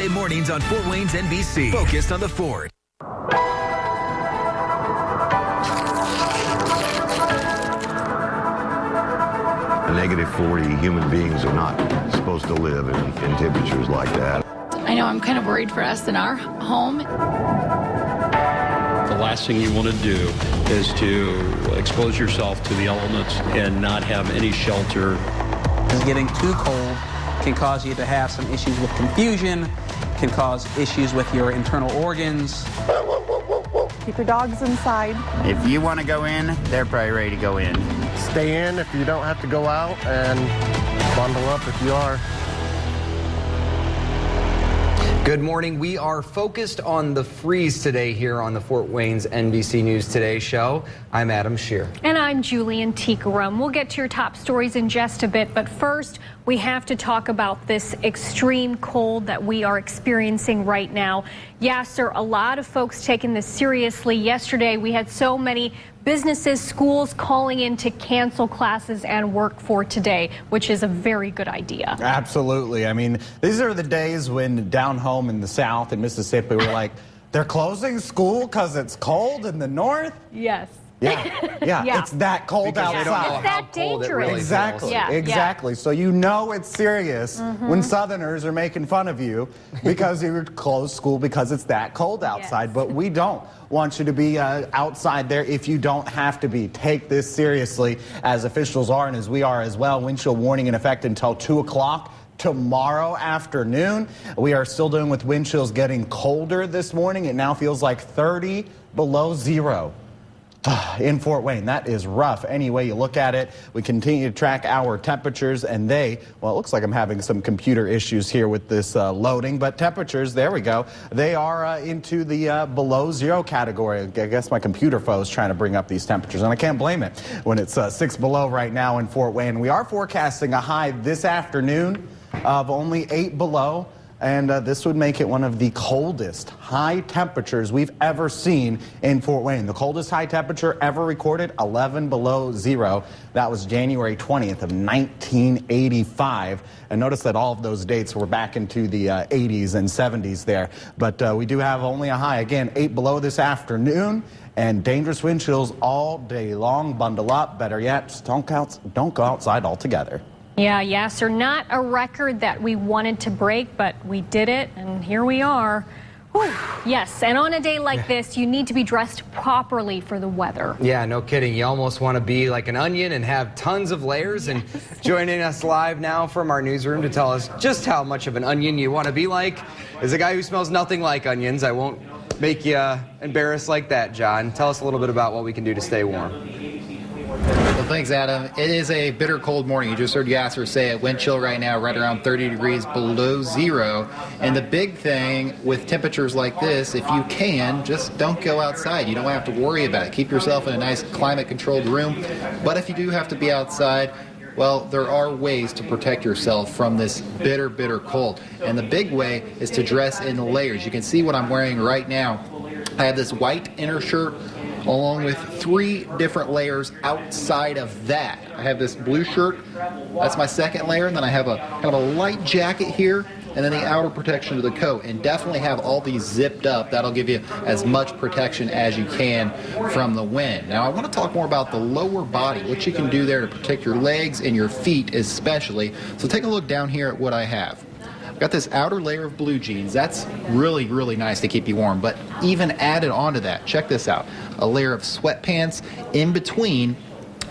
Weekday mornings on Fort Wayne's NBC. Focused on the Fort. -40, human beings are not supposed to live in temperatures like that. I know I'm kind of worried for us in our home. The last thing you want to do is to expose yourself to the elements and not have any shelter. Getting too cold can cause you to have some issues with confusion, can cause issues with your internal organs. Keep your dogs inside. If you want to go in, they're probably ready to go in. Stay in if you don't have to go out, and bundle up if you are. Good morning. We are focused on the freeze today here on the Fort Wayne's NBC News Today show. I'm Adam Shear. And I'm Julian Tikaram. We'll get to your top stories in just a bit, but first we have to talk about this extreme cold that we are experiencing right now. Yes, sir, a lot of folks taking this seriously. Yesterday we had so many businesses, schools calling in to cancel classes and work for today, which is a very good idea. Absolutely. I mean, these are the days when down home in the South in Mississippi, we're like, they're closing school because it's cold in the north? Yes. Yeah, it's that cold because outside. It's that dangerous. Really Exactly, exactly. So you know it's serious when Southerners are making fun of you because you closed school because it's that cold outside. But we don't want you to be outside there if you don't have to be. Take this seriously, as officials are and as we are as well. Wind chill warning in effect until 2 o'clock. Tomorrow afternoon. We are still dealing with wind chills getting colder this morning. It now feels like 30 below zero. In Fort Wayne. That is rough any way you look at it. We continue to track our temperatures, and well, it looks like I'm having some computer issues here with this loading, but temperatures, there we go. They are into the below zero category. I guess my computer foe is trying to bring up these temperatures, and I can't blame it when it's 6 below right now in Fort Wayne. We are forecasting a high this afternoon of only 8 below. And this would make it one of the coldest high temperatures we've ever seen in Fort Wayne. The coldest high temperature ever recorded, 11 below zero. That was January 20th of 1985. And notice that all of those dates were back into the 80s and 70s there. But we do have only a high, again, 8 below this afternoon. And dangerous wind chills all day long. Bundle up. Better yet, just don't go outside altogether. Yeah, sir. Not a record that we wanted to break, but we did it, and here we are. Whew. Yes, and on a day like this, you need to be dressed properly for the weather. Yeah, no kidding. You almost want to be like an onion and have tons of layers. And joining us live now from our newsroom to tell us just how much of an onion you want to be like is a guy who smells nothing like onions. I won't make you embarrassed like that, John. Tell us a little bit about what we can do to stay warm. Well, thanks, Adam. It is a bitter cold morning. You just heard Yasser say it. Wind chill right now right around 30 degrees below zero. And the big thing with temperatures like this, if you can, just don't go outside. You don't have to worry about it. Keep yourself in a nice climate-controlled room. But if you do have to be outside, well, there are ways to protect yourself from this bitter, bitter cold. And the big way is to dress in layers. You can see what I'm wearing right now. I have this white inner shirt along with 3 different layers outside of that. I have this blue shirt, that's my second layer, and then I have a kind of a light jacket here, and then the outer protection of the coat, and definitely have all these zipped up. That'll give you as much protection as you can from the wind. Now I want to talk more about the lower body, what you can do there to protect your legs and your feet especially. So take a look down here at what I have. Got this outer layer of blue jeans. That's really, really nice to keep you warm. But even added onto that, check this out, a layer of sweatpants in between,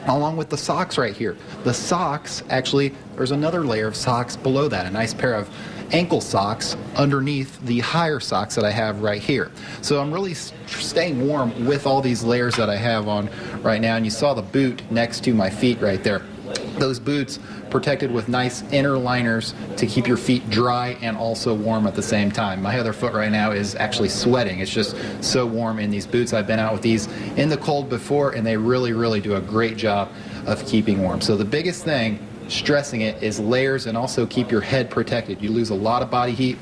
along with the socks right here. The socks, actually, there's another layer of socks below that, a nice pair of ankle socks underneath the higher socks that I have right here. So I'm really staying warm with all these layers that I have on right now. And you saw the boot next to my feet right there. Those boots protected with nice inner liners to keep your feet dry and also warm at the same time. My other foot right now is actually sweating. It's just so warm in these boots. I've been out with these in the cold before, and they really, really do a great job of keeping warm. So the biggest thing, stressing it, is layers, and also keep your head protected. You lose a lot of body heat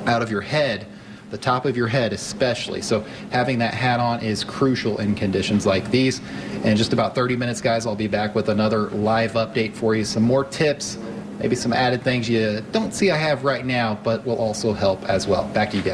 out of your head, the top of your head especially. So having that hat on is crucial in conditions like these. In just about 30 minutes, guys, I'll be back with another live update for you. Some more tips maybe some added things you don't see I have right now, but will also help as well. Back to you guys.